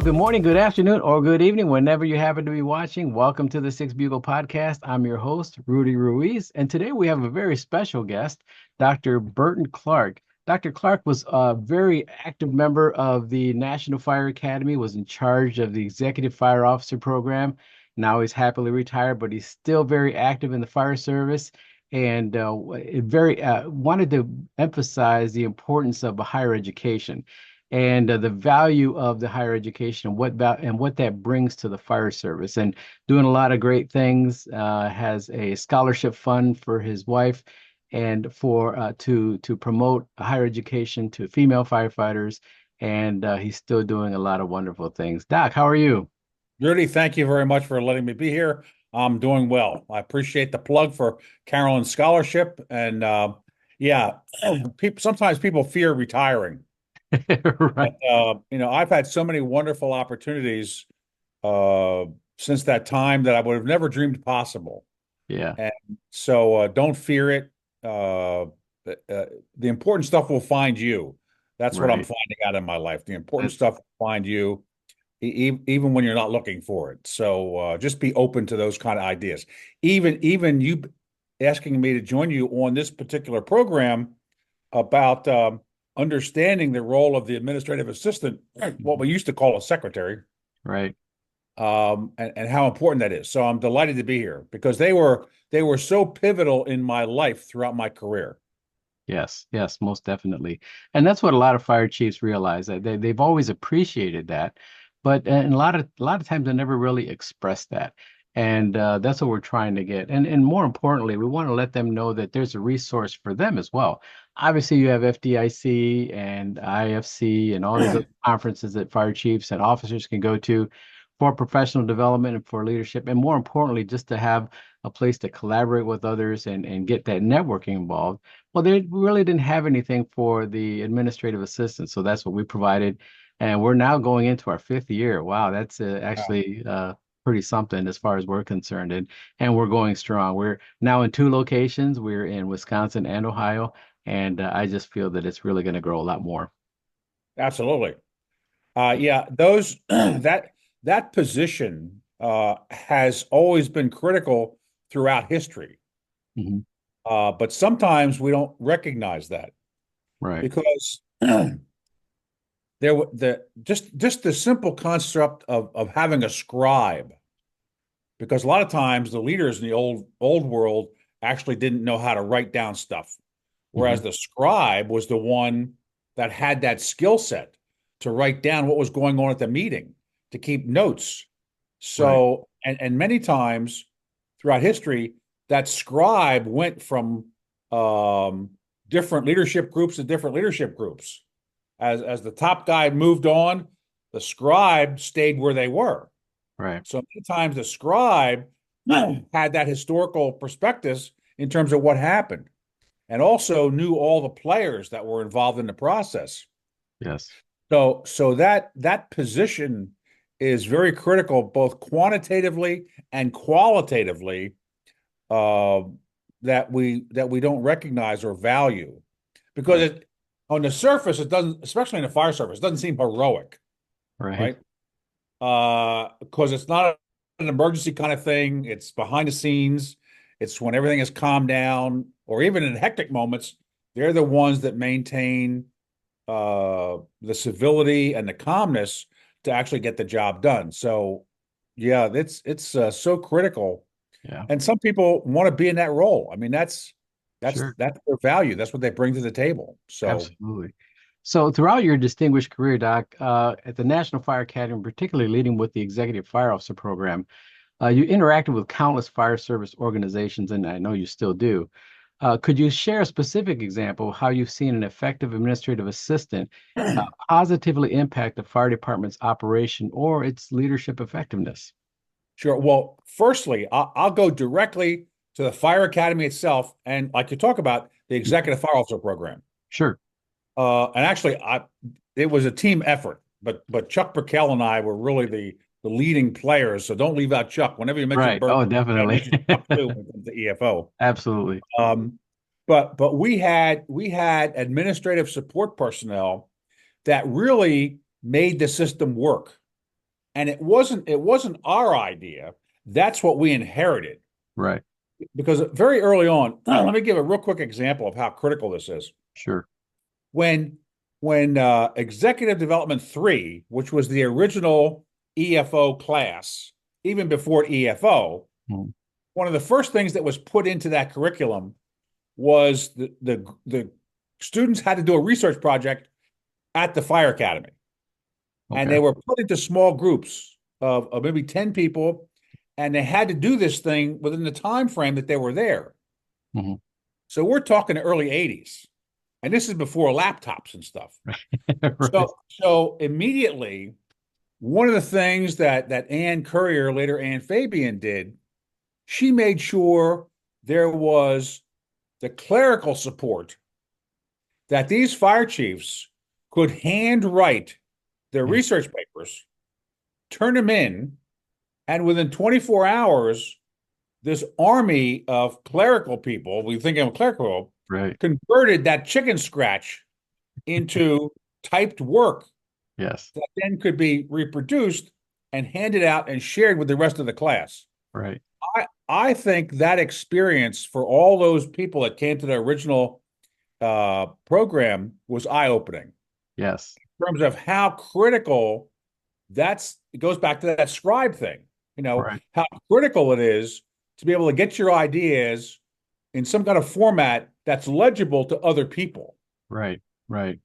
Well, good morning, good afternoon, or good evening, whenever you happen to be watching. Welcome to the Six Bugle Podcast. I'm your host, Rudy Ruiz, and today we have a very special guest, Dr. Burton Clark. Dr. Clark was a very active member of the National Fire Academy, was in charge of the Executive Fire Officer Program. Now he's happily retired, but he's still very active in the fire service and very wanted to emphasize the importance of higher education and the value of the higher education and what that brings to the fire service, and doing a lot of great things. Has a scholarship fund for his wife and for to promote higher education to female firefighters, and he's still doing a lot of wonderful things. Doc, how are you? Rudy, thank you very much for letting me be here. I'm doing well. I appreciate the plug for Carolyn's scholarship. And yeah, sometimes people fear retiring. Right. But, I've had so many wonderful opportunities uh, since that time that I would have never dreamed possible. Yeah. And so don't fear it. Uh, the important stuff will find you. That's what I'm Right. finding out in my life. The important That- stuff will find you even when you're not looking for it. So just be open to those kind of ideas. Even you asking me to join you on this particular program about understanding the role of the administrative assistant, what we used to call a secretary, Right. and how important that is. So I'm delighted to be here because they were so pivotal in my life throughout my career. Yes, yes, most definitely. And that's what a lot of fire chiefs realize, that they've always appreciated that, but and a lot of times they never really express that. And that's what we're trying to get. And more importantly, we want to let them know that there's a resource for them as well. Obviously, you have FDIC and IFC and all these other conferences that fire chiefs and officers can go to for professional development and for leadership, and more importantly, just to have a place to collaborate with others and get that networking involved. Well, they really didn't have anything for the administrative assistant, so that's what we provided. And we're now going into our fifth year. Wow, that's actually pretty something as far as we're concerned. And we're going strong. We're now in two locations. We're in Wisconsin and Ohio, and I just feel that it's really going to grow a lot more. Absolutely. Yeah, those that position has always been critical throughout history. Mhm. But sometimes we don't recognize that Right. because just the simple concept of having a scribe, because a lot of times the leaders in the old world actually didn't know how to write down stuff, whereas Mhm. the scribe was the one that had that skill set to write down what was going on at the meeting, to keep notes. Right. So, and many times throughout history, that scribe went from um, different leadership groups to different leadership groups. As the top guy moved on, the scribe stayed where they were. Right. So many times the scribe had that historical perspective in terms of what happened, and also knew all the players that were involved in the process. Yes. So that position is very critical, both quantitatively and qualitatively, uh, that we don't recognize or value, because Right. on the surface it doesn't, especially in the fire service, it doesn't seem heroic, Right. right? Because it's not an emergency kind of thing. It's behind the scenes. It's when everything is calmed down, or even in hectic moments, they're the ones that maintain the civility and the calmness to actually get the job done. So, yeah, it's so critical. Yeah. And some people want to be in that role. I mean, Sure. that's their value. That's what they bring to the table. So, Absolutely. So, throughout your distinguished career, Doc, at the National Fire Academy, particularly leading with the Executive Fire Officer Program, you interacted with countless fire service organizations, and I know you still do. Could you share a specific example of how you've seen an effective administrative assistant positively impact the fire department's operation or its leadership effectiveness? sure. Well, firstly, I'll go directly to the Fire Academy itself, and like you talk about the Executive Fire Officer Program. Sure. And actually, it was a team effort, but Chuck Burkell and I were really the leading players. So don't leave out Chuck. Whenever you mention Right. Burt, Oh, you got to definitely. mention Chuck too when it comes to EFO. Absolutely. Um, but we had administrative support personnel that really made the system work. And it wasn't our idea. That's what we inherited. Right. Because very early on, let me give a real quick example of how critical this is. Sure. When when Executive Development 3, which was the original EFO class, even before EFO, Mm. one of the first things that was put into that curriculum was the students had to do a research project at the fire academy, and Okay. they were put into small groups of maybe 10 people, and they had to do this thing within the time frame that they were there. Hmm. So we're talking the early 80s, and this is before laptops and stuff. Right. So immediately, one of the things that Ann Courier, later Ann Fabian, did, she made sure there was the clerical support that these fire chiefs could handwrite their Mm. research papers, turn them in, and within 24 hours, this army of clerical people, we think of clerical, Right. converted that chicken scratch into typed work Yes. that then could be reproduced and handed out and shared with the rest of the class. Right. I think that experience for all those people that came to the original program was eye-opening Yes. in terms of how critical it goes back to that scribe thing, Right. how critical it is to be able to get your ideas in some kind of format that's legible to other people, Right. Right.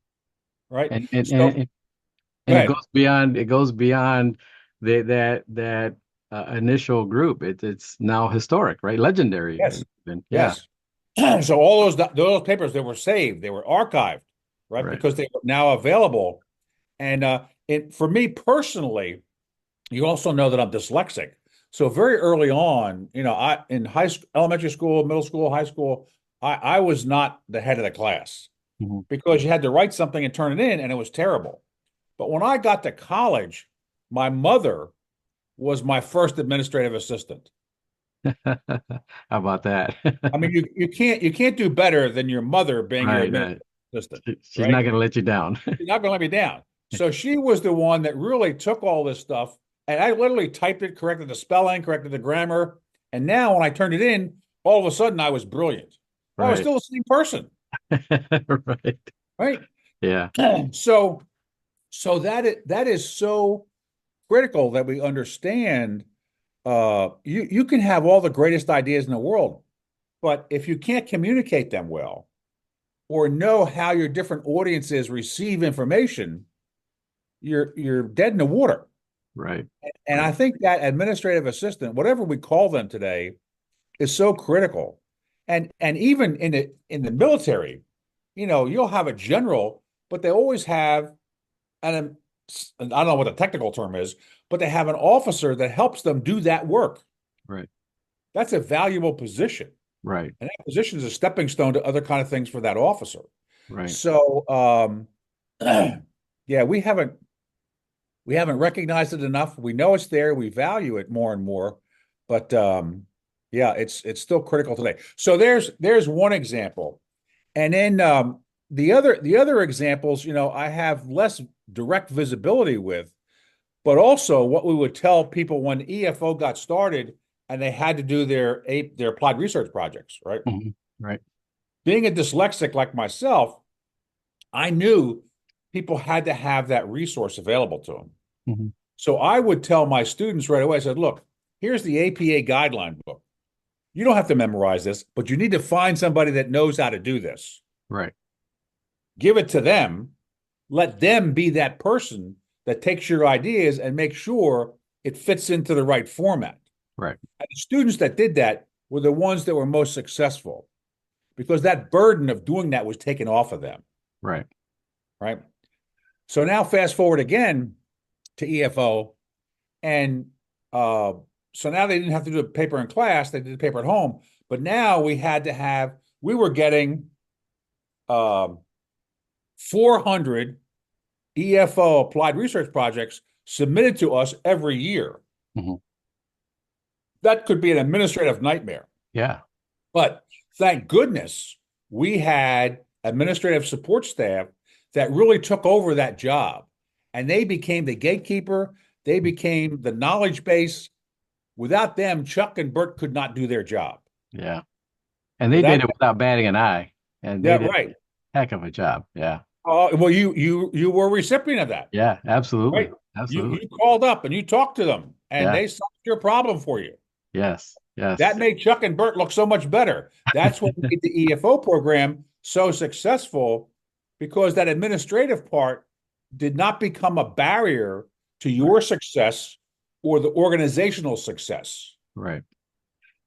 right? And and So and, go and ahead. it goes beyond that initial group. It's now historic, right? Legendary. Yes, And yeah. yes. So all those papers, they were saved, they were archived, right? Right. Because they were now available. And for me personally, you also know that I'm dyslexic. So very early on, I in high school, elementary school, middle school, high school, I was not the head of the class Mhm. because you had to write something and turn it in, and it was terrible. But when I got to college, my mother was my first administrative assistant. How about that? I mean, you can't do better than your mother being your Right. administrative assistant, She's right? not going to let you down. She's not going to let me down. So she was the one that really took all this stuff, and I literally typed it, corrected the spelling, corrected the grammar, and now when I turned it in, all of a sudden I was brilliant. Well, I was Right. still the same person, Right. right? Yeah. So that is so critical that we understand. You can have all the greatest ideas in the world, but if you can't communicate them well or know how your different audiences receive information, you're dead in the water. Right. And I Right. think that administrative assistant, whatever we call them today, is so critical. And even in the military, you'll have a general, but they always have an I don't know what the technical term is, but they have an officer that helps them do that work. Right. That's a valuable position. Right. And that position is a stepping stone to other kind of things for that officer. Right. So yeah, we haven't recognized it enough. We know it's there. We value it more and more, but yeah, it's still critical today. So there's one example, and then the other examples, I have less direct visibility with, but also what we would tell people when EFO got started and they had to do their applied research projects, right? Mhm. Right. Being a dyslexic like myself, I knew people had to have that resource available to them. Mhm. So I would tell my students right away, I said, look, here's the APA guideline book. You don't have to memorize this, but you need to find somebody that knows how to do this. Right. Give it to them. Let them be that person that takes your ideas and make sure it fits into the right format. Right. And the students that did that were the ones that were most successful because that burden of doing that was taken off of them, Right. right? So now fast forward again to EFO, and uh, so now they didn't have to do a paper in class; they did the paper at home. But now we were getting 400 EFO applied research projects submitted to us every year. Mhm. That could be an administrative nightmare. Yeah. But thank goodness we had administrative support staff that really took over that job. And they became the gatekeeper. They became the knowledge base. Without them, Chuck and Burt could not do their job. Yeah. And they Without did it without batting an eye. And they that, did right. a heck of a job. Yeah. Well, you were a recipient of that, Yeah, right? absolutely. You Absolutely. called up and you talked to them, and Yeah. they solved your problem for you. Yes. That Yes. made Chuck and Burt look so much better. That's what made the EFO program so successful, because that administrative part did not become a barrier to Right. your success or the organizational success. Right.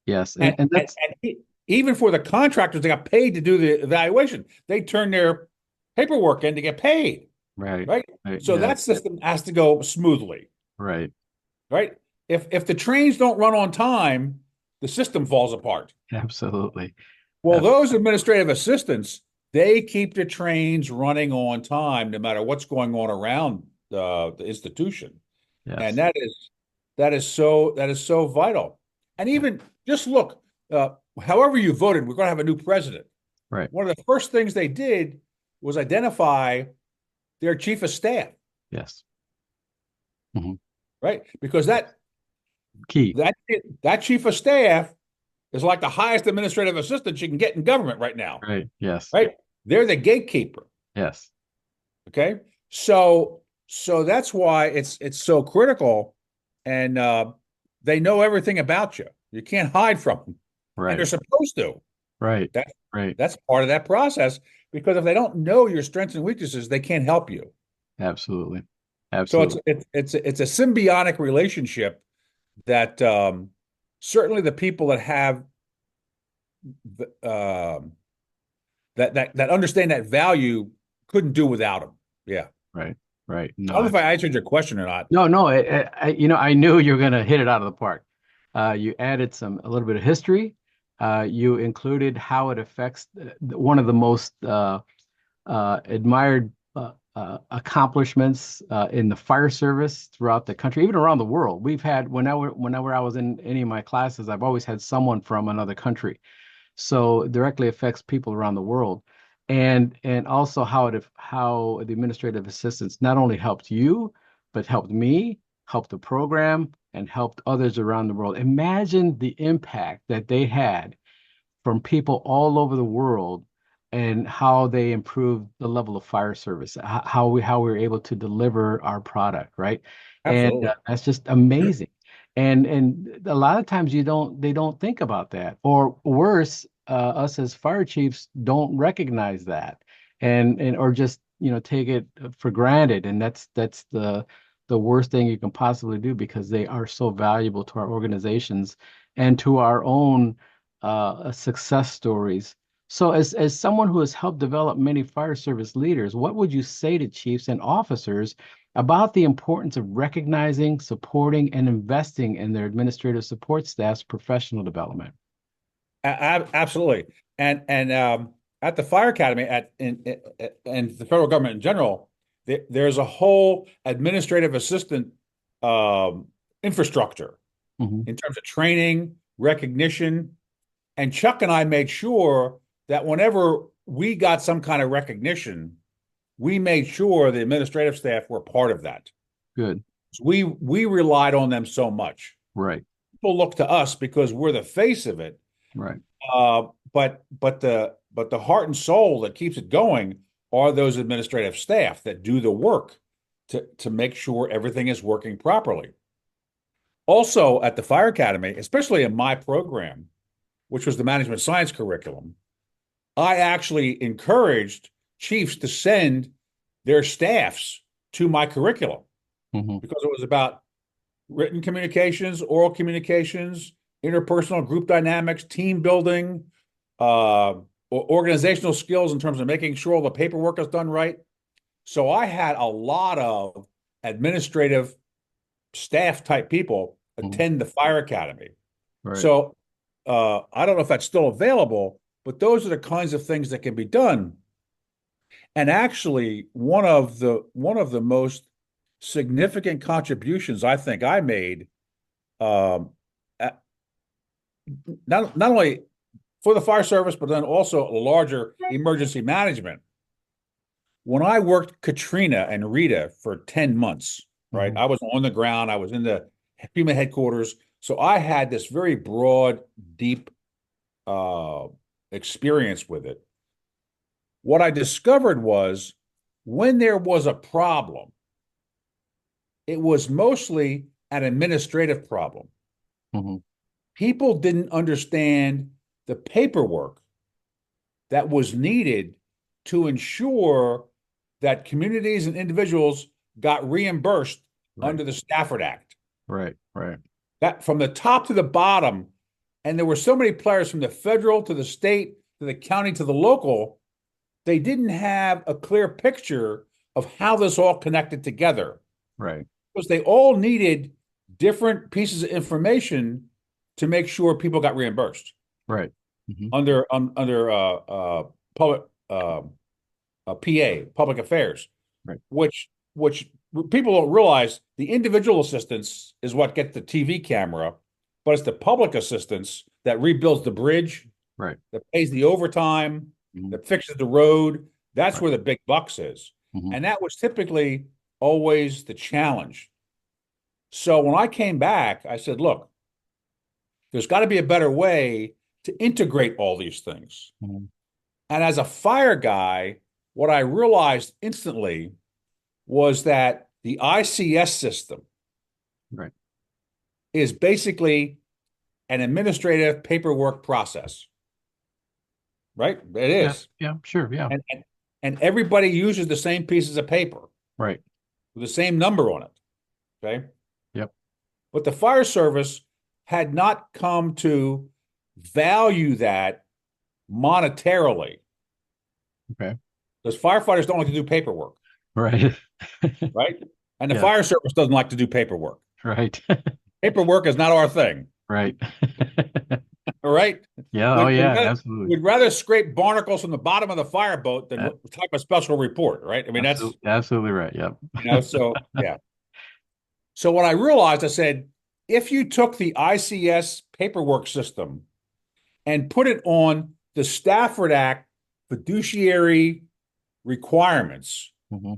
Yes. And, And and, that's and even for the contractors, they got paid to do the evaluation. They turn their paperwork in to get paid, right. right? Right. So Yeah. that system has to go smoothly, Right. right? If the trains don't run on time, the system falls apart. Absolutely. Well, Absolutely. those administrative assistants, they keep the trains running on time no matter what's going on around the institution. And Yes. that is so vital. And Yeah. even just look, however you voted, we're going to have a new president. Right. One of the first things they did was identify their chief of staff, Yes. Hmm. right? Because that Key. that that chief of staff is like the highest administrative assistant you can get in government right now, Right. Yes. right? They're the gatekeeper. Yes. Okay. So that's why it's so critical. And they know everything about you. You can't hide from them. And they're Right. supposed to. Right. That Right. that's part of that process, because if they don't know your strengths and weaknesses, they can't help you. Absolutely. So Absolutely. it's a symbiotic relationship that certainly the people that have um that understand that value couldn't do without them. Yeah. Right. Right. I No, don't know if I answered your question or not. no, no. I knew you were going to hit it out of the park. You added a little bit of history. You included how it affects one of the most admired accomplishments in the fire service throughout the country, even around the world. We've had whenever I was in any of my classes, I've always had someone from another country, so it directly affects people around the world. And also how the administrative assistance not only helped you, but helped me, helped the program, and helped others around the world. Imagine the impact that they had from people all over the world, and how they improved the level of fire service, how we were able to deliver our product, right? And Absolutely. that's just amazing. And a lot of times they don't think about that, or worse, us as fire chiefs don't recognize that, and or just take it for granted, and that's the worst thing you can possibly do, because they are so valuable to our organizations and to our own success stories. So, as someone who has helped develop many fire service leaders, what would you say to chiefs and officers about the importance of recognizing, supporting, and investing in their administrative support staff's professional development? Absolutely. And at the fire academy and the federal government in general, there's a whole administrative assistant um, infrastructure Hmm. in terms of training, recognition. And Chuck and I made sure that whenever we got some kind of recognition, we made sure the administrative staff were part of that. Good. We relied on them so much. Right. People look to us because we're the face of it. Right. But the heart and soul that keeps it going are those administrative staff that do the work to make sure everything is working properly. Also, at the Fire Academy, especially in my program, which was the management science curriculum, I actually encouraged chiefs to send their staffs to my curriculum, Hmm. because it was about written communications, oral communications, interpersonal group dynamics, team building, organizational skills in terms of making sure all the paperwork is done right. So I had a lot of administrative staff type people Hmm. attend the fire academy. Right. So I don't know if that's still available, but those are the kinds of things that can be done. And actually, one of the most significant contributions I think I made, um, not only for the fire service, but then also larger emergency management. When I worked Katrina and Rita for 10 months, right? Hmm. I was on the ground. I was in the FEMA headquarters. So I had this very broad, deep uh, experience with it. What I discovered was when there was a problem, it was mostly an administrative problem. Hmm. People didn't understand the paperwork that was needed to ensure that communities and individuals got reimbursed Right. under the Stafford Act. Right. Right. That from the top to the bottom, and there were so many players from the federal to the state to the county to the local, they didn't have a clear picture of how this all connected together Right. because they all needed different pieces of information to make sure people got reimbursed Right. Hmm. under public PA public affairs, Right. which people don't realize the individual assistance is what gets the TV camera, but it's the public assistance that rebuilds the bridge, Right. that pays the overtime, Hmm. that fixes the road. That's Right. where the big bucks is. Hmm. And that was typically always the challenge. So when I came back, I said, look, there's got to be a better way to integrate all these things. Hmm. And as a fire guy, what I realized instantly was that the ICS system Right. is basically an administrative paperwork process, right? It Yeah. is. Yeah. Sure. Yeah. And everybody uses the same pieces of paper Right. with the same number on it. Okay. Yep. But the fire service had not come to value that monetarily Okay. because firefighters don't like to do paperwork, Right. right? And the Yeah. fire service doesn't like to do paperwork. Right. Paperwork is not our thing, Right. all right? Yeah. Oh, We'd, we'd yeah. rather, Absolutely. we'd rather scrape barnacles from the bottom of the fireboat than A- type a special report, right? I mean, that's, Absolutely. Absolutely right. Yep. so yeah. So what I realized, I said, if you took the ICS paperwork system and put it on the Stafford Act fiduciary requirements, Hmm.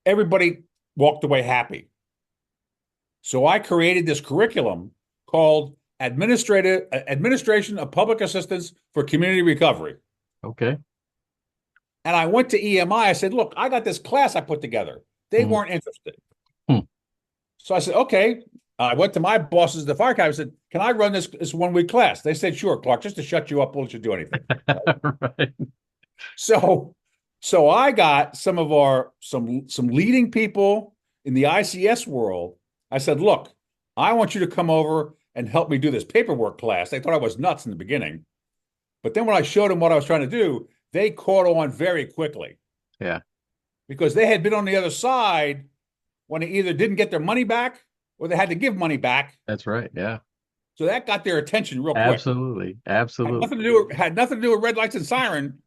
everybody walked away happy. So I created this curriculum called Administration of Public Assistance for Community Recovery. Okay. And I went to EMI. I said, look, I got this class I put together. They Hmm. weren't interested. Hmm. So I said, okay. I went to my bosses, the fire academy. I said, can I run this 1 week class? They said, sure, Clark, just to shut you up, we'll let you do anything. Right. So, so I got some of some leading people in the ICS world. I said, look, I want you to come over and help me do this paperwork class. They thought I was nuts in the beginning. But then when I showed them what I was trying to do, they caught on very quickly Yeah. because they had been on the other side when they either didn't get their money back or they had to give money back. That's right. Yeah. So that got their attention real quick. Absolutely. Had Absolutely. nothing to do with red lights and siren.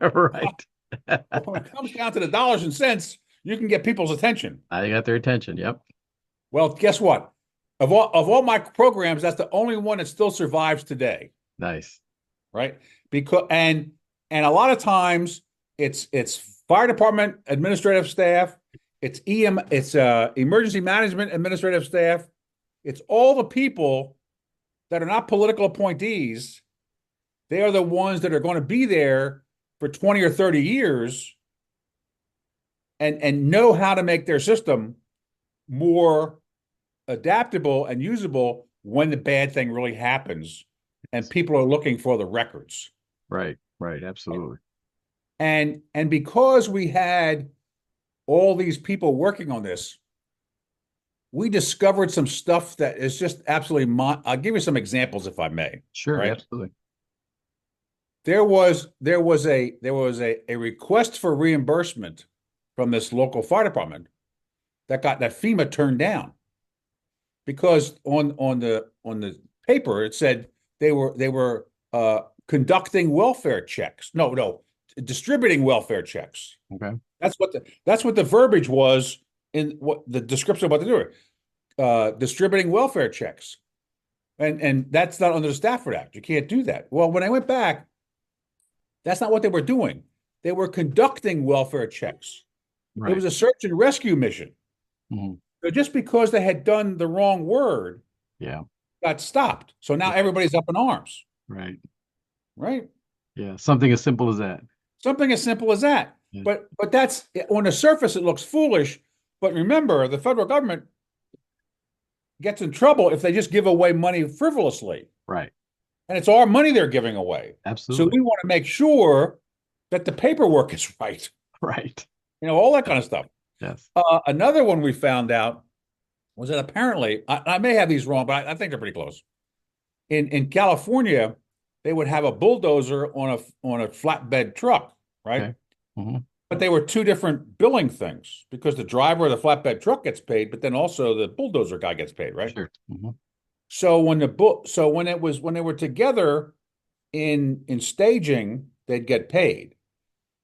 Right. But when it comes down to the dollars and cents, you can get people's attention. I got their attention. Yep. Well, guess what? Of all my programs, that's the only one that still survives today, Nice. right? Because and a lot of times it's fire department administrative staff, it's emergency management administrative staff, it's all the people that are not political appointees. They are the ones that are going to be there for 20 or 30 years and know how to make their system more adaptable and usable when the bad thing really happens and people are looking for the records. Right. Right. Absolutely. And because we had all these people working on this, we discovered some stuff that is just absolutely I'll give you some examples if I may. Sure. Right? Absolutely. There was a request for reimbursement from this local fire department that FEMA turned down because on the paper it said they were conducting welfare checks. No, distributing welfare checks. Okay. That's what the verbiage was in what the description of what they're doing. Distributing welfare checks, and that's not under the Stafford Act. You can't do that. Well, when I went back, that's not what they were doing. They were conducting welfare checks. It Right. was a search and rescue mission. Mhm. So just because they had done the wrong word, Yeah. got stopped. So now Yeah. everybody's up in arms, Right. right? Yeah. Something as simple as that. Something as simple as that. Yeah. But that's on the surface, it looks foolish. But remember, the federal government gets in trouble if they just give away money frivolously. Right. And it's our money they're giving away. So Absolutely. we want to make sure that the paperwork is right, Right. all that kind of stuff. Yes. Another one we found out was that apparently, I may have these wrong, but I think they're pretty close. In California, they would have a bulldozer on a flatbed truck, right? Okay. Hmm. But they were two different billing things because the driver of the flatbed truck gets paid, but then also the bulldozer guy gets paid, right? Sure. Hmm. So when they were together in staging, they'd get paid.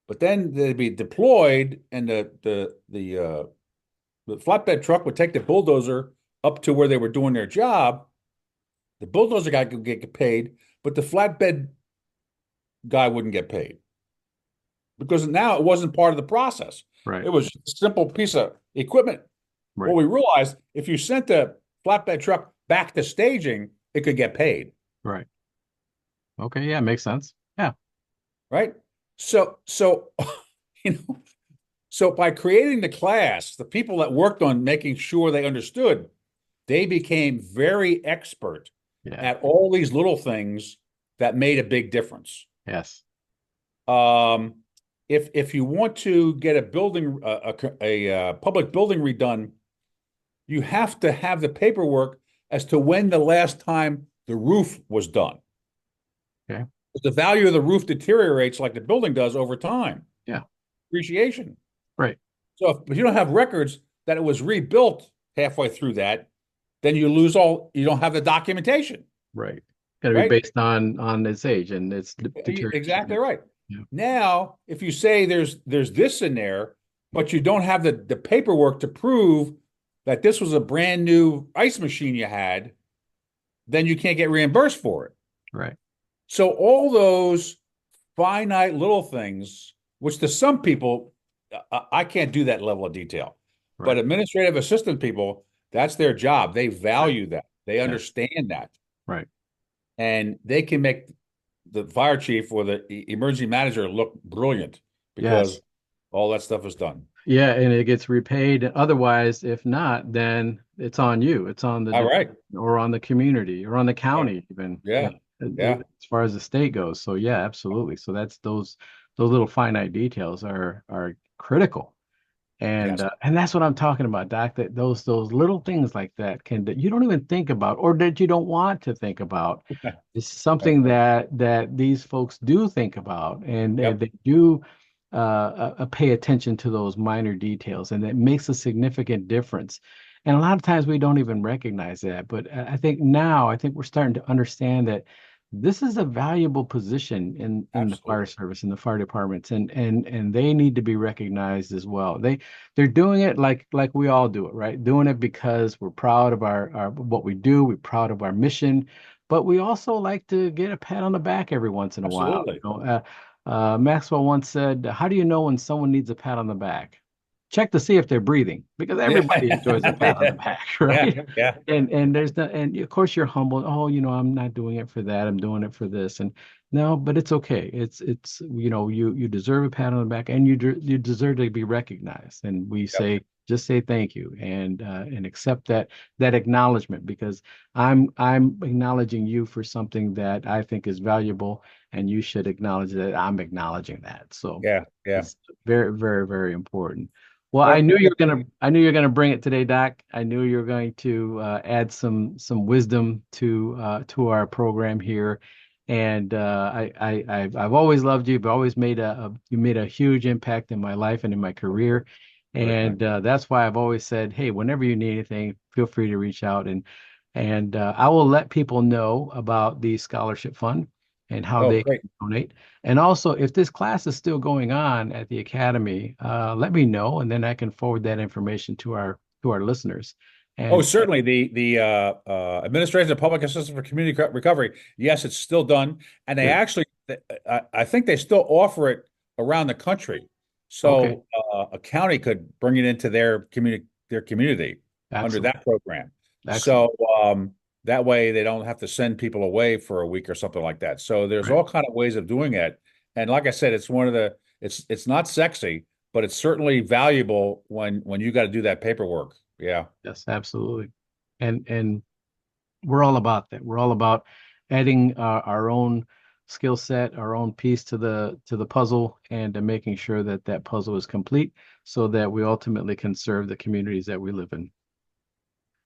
But then they'd be deployed, and the flatbed truck would take the bulldozer up to where they were doing their job. The bulldozer guy could get paid, but the flatbed guy wouldn't get paid because now it wasn't part of the process. Right. It was a simple piece of equipment. Well, Right. we realized if you sent the flatbed truck back to staging, it could get paid, Right. Okay. Yeah. Makes sense. Yeah. right? So you know, so by creating the class, the people that worked on making sure they understood, they became very expert Yeah. at all these little things that made a big difference. Yes. Um, if you want to get a building, public building redone, you have to have the paperwork as to when the last time the roof was done. Okay. The value of the roof deteriorates like the building does over time, Yeah. appreciation. Right. So if you don't have records that it was rebuilt halfway through that, then you don't have the documentation, Right. Got to be right? based on its age and its Exactly deterioration. right. Yeah. Now, if you say there's this in there, but you don't have the paperwork to prove that this was a brand new ice machine you had, then you can't get reimbursed for it. Right. So all those finite little things, which to some people, I can't do that level of detail, but Right. administrative assistant people, that's their job. They Right. value that. They Yeah. understand that, Right. and they can make the fire chief or the emergency manager look brilliant because Yes. all that stuff is done. Yeah, and it gets repaid. Otherwise, if not, then it's on you. It's on the All right. department or on the community or on the Yeah. county, even, Yeah. Yeah. as far as the state goes. So yeah, absolutely. So that's those little finite details are critical. Yes. And that's what I'm talking about, Doc, that those little things like that that you don't even think about or that you don't want to think about is Right. something that these folks do think about and Yep. they do pay attention to those minor details, and it makes a significant difference. And a lot of times we don't even recognize that, but I think we're starting to understand that this is a valuable position in the fire Absolutely. service, in the fire departments, and they need to be recognized as well. They're doing it like we all do it, right? Doing it because we're proud of our what we do, we're proud of our mission, but we also like to get a pat on the back every once in a while. Absolutely. Maxwell once said, "How do you know when someone needs a pat on the back? Check to see if they're breathing, because everybody enjoys a pat on the Yeah. back, Yeah. right?" Yeah. And there's the and of course you're humble. Oh, I'm not doing it for that. I'm doing it for this. And no, but it's okay. It's you deserve a pat on the back, and you deserve to be recognized. And we Yep. say just say thank you and accept that acknowledgement, because I'm acknowledging you for something that I think is valuable, and you should acknowledge that I'm acknowledging that. So Yeah. Yeah. it's very, very, very important. Well, Well, I knew you're gonna bring it today, Doc. I knew you were going to add some wisdom to our program here, and I've always loved you. You've always you made a huge impact in my life and in my career, very kind. and that's why I've always said, hey, whenever you need anything, feel free to reach out, and I will let people know about the scholarship fund and how Oh, they great. can donate. And also, if this class is still going on at the academy, let me know, and then I can forward that information to our listeners. Oh, And certainly. The Administration of Public Assistance for Community Recovery. Yes, it's still done, and they good. actually, I think they still offer it around the country. Okay. So a county could bring it into their their community under Excellent. that program. Excellent. So that way they don't have to send people away for a week or something like that. So there's Right. all kind of ways of doing it. And like I said, it's one of the it's not sexy, but it's certainly valuable when you got to do that paperwork. Yeah. Yes, absolutely. And we're all about that. We're all about adding our own skill set, our own piece to the puzzle, and making sure that that puzzle is complete, so that we ultimately can serve the communities that we live in.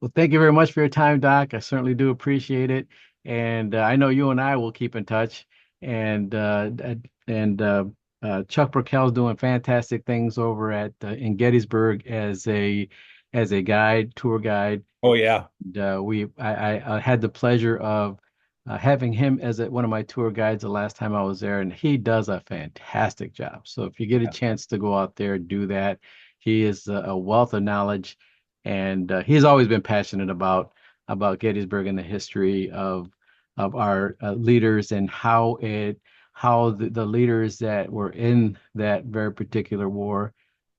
Well, thank you very much for your time, Doc. I certainly do appreciate it, and I know you and I will keep in touch. And and Chuck Burkell's doing fantastic things over at in Gettysburg as a guide, tour guide. Oh yeah. I had the pleasure of having him as one of my tour guides the last time I was there, and he does a fantastic job. So if you get a Yeah. chance to go out there, do that. He is a wealth of knowledge, and he's always been passionate about Gettysburg and the history of our leaders and how the leaders that were in that very particular war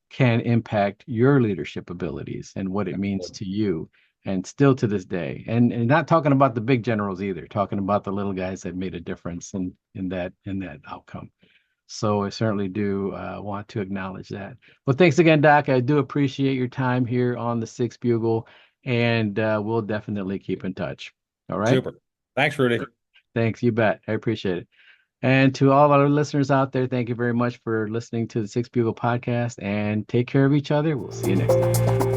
can impact your leadership abilities and what it means to you. And still to this day, and not talking about the big generals either, talking about the little guys that made a difference in that outcome. So I certainly do want to acknowledge that. Well, thanks again, Doc. I do appreciate your time here on the Sixth Bugle, and we'll definitely keep in touch. All right. Super. Thanks, Rudy. Thanks. You bet. I appreciate it. And to all our listeners out there, thank you very much for listening to the Sixth Bugle podcast, and take care of each other. We'll see you next time.